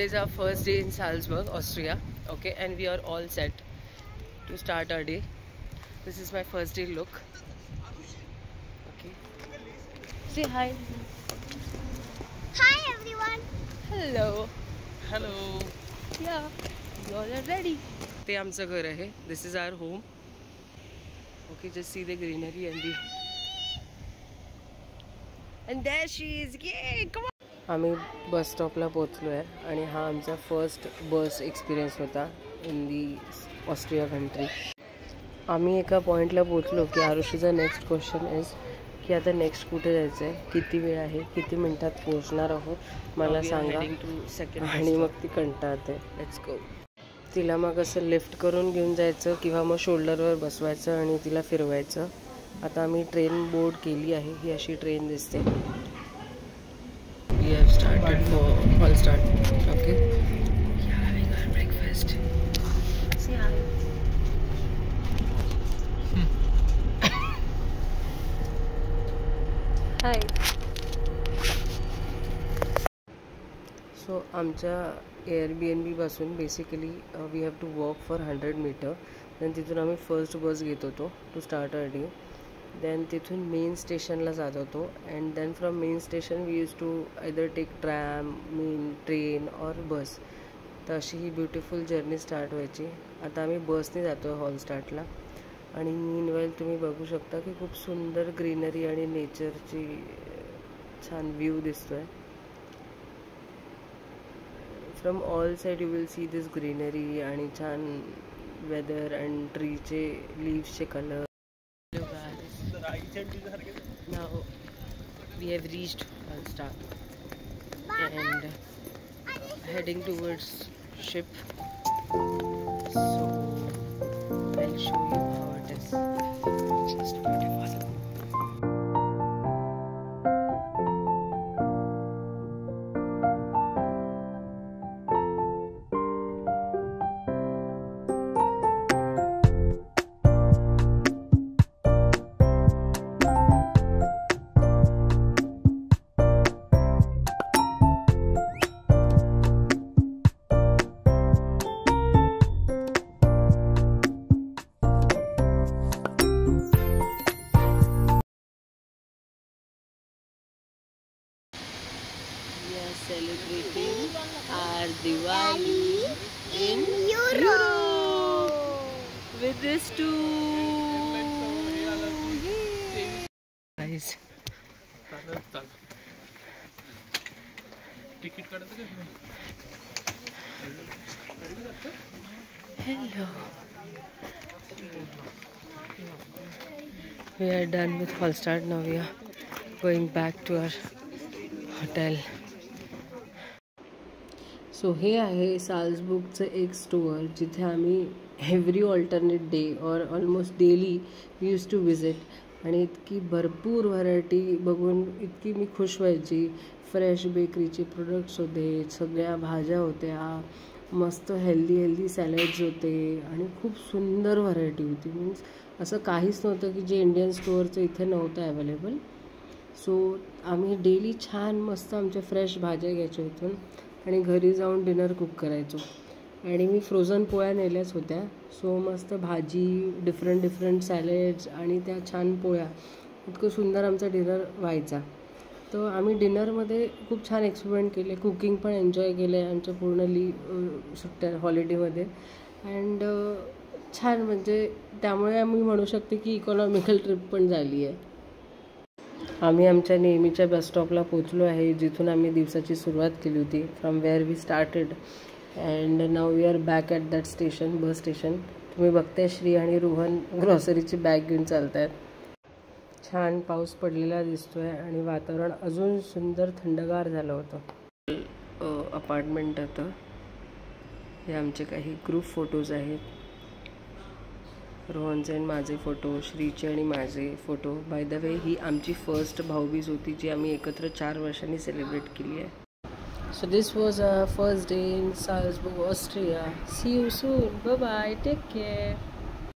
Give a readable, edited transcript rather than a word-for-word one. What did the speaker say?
Today is our first day in Salzburg, Austria. Okay, and we are all set to start our day. This is my first day look. Okay. Say hi. Hi everyone. Hello. Hello. Yeah, you all are ready. ते आमचं घर आहे. This is our home. Okay, just see the greenery and there she is. Yay! Come on. आम्ही बस स्टॉपला पोहोचलो आहे आणि हा आमचा फर्स्ट बस एक्सपिरियन्स होता इन दी ऑस्ट्रिया कंट्री. आम्ही एका पॉईंटला पोहोचलो की आरुषीचा नेक्स्ट क्वेश्चन इज की आता नेक्स्ट कुठे जायचं आहे, किती वेळ आहे, किती मिनिटात पोहोचणार आहोत मला सांगा. आणि मग ती कंटाळते. Let's go. तिला मग असं लिफ्ट करून घेऊन जायचं किंवा मग शोल्डरवर बसवायचं आणि तिला फिरवायचं. आता आम्ही ट्रेन बोर्ड केली आहे. ही अशी ट्रेन दिसते. We have started for all start. Okay. Yeah, having our breakfast. Say hi. Hi. So आमच्या Airbnb पासून basically we have to walk for 100 metre. Then तिथून आम्ही फर्स्ट बस घेत होतो to start our day. Then तिथून main स्टेशनला जात होतो and then from main station we use to either take tram, main train or bus. तर अशी ही ब्युटिफुल जर्नी स्टार्ट व्हायची. आता आम्ही बसने जातो आहे हॉलस्टार्टला आणि मीनवाईल तुम्ही बघू शकता की खूप सुंदर ग्रीनरी आणि नेचरची छान व्ह्यू दिसतो आहे. From all side you will see this greenery आणि छान वेदर अँड ट्रीचे लीव्सचे कलर. Now we have reached Hallstatt and heading towards ship. So I'll show you how it is. It's just beautiful. Celebrating our Diwali in Europe with this too. Guys, hello. We are done with Hallstatt. Now we are going back to our hotel. So हे आहे साल्झबुर्गचं एक store जिथे आम्ही every alternate day or almost daily we use to visit. आणि इतकी भरपूर variety बघून इतकी मी खुश व्हायची. फ्रेश बेकरीचे प्रोडक्ट्स होते, सगळ्या भाज्या होत्या, मस्त हेल्दी सॅलड्स होते आणि खूप सुंदर व्हरायटी होती. मीन्स असं काहीच नव्हतं की जे इंडियन स्टोअरचं इथे नव्हतं अवेलेबल. सो आम्ही डेली छान मस्त आमच्या फ्रेश भाज्या घ्यायच्या इथून आणि घरी जाऊन डिनर कुक करायचो. आणि मी फ्रोझन पोळ्या नेल्याच होत्या. सो मस्त भाजी, डिफरंट सॅलेड्स आणि त्या छान पोळ्या, इतकं सुंदर आमचा डिनर व्हायचा. तर आम्ही डिनरमध्ये खूप छान एक्सपेरिमेंट केले, कुकिंग पण एन्जॉय केलं आहे आमच्या पूर्ण सुट्ट्या हॉलिडेमध्ये. अँड छान म्हणजे त्यामुळे आम्ही म्हणू शकते की इकॉनॉमिकल ट्रिप पण झाली आहे. आम्ही आमच्या नेहमीच्या बस स्टॉपला पोचलो आहे जिथून आम्ही दिवसाची सुरुवात केली होती, from where we started. And now we are back at that station, bus station. तुम्ही बघताय श्री आणि रोहन ग्रॉसरीची बॅग घेऊन चालत आहेत. छान पाऊस पडलेला दिसतो आहे आणि वातावरण अजून सुंदर थंडगार झालं होतं. अपार्टमेंट होतं. हे आमचे काही ग्रुप फोटोज आहेत. रोहनचे आणि माझे फोटो, श्रीचे आणि माझे फोटो. बाय द वे ही आमची फर्स्ट भाऊबीज होती जी आम्ही एकत्र 4 वर्षांनी सेलिब्रेट केली आहे. So this was a first day in Salzburg, Austria. See you soon. Bye bye. Take care.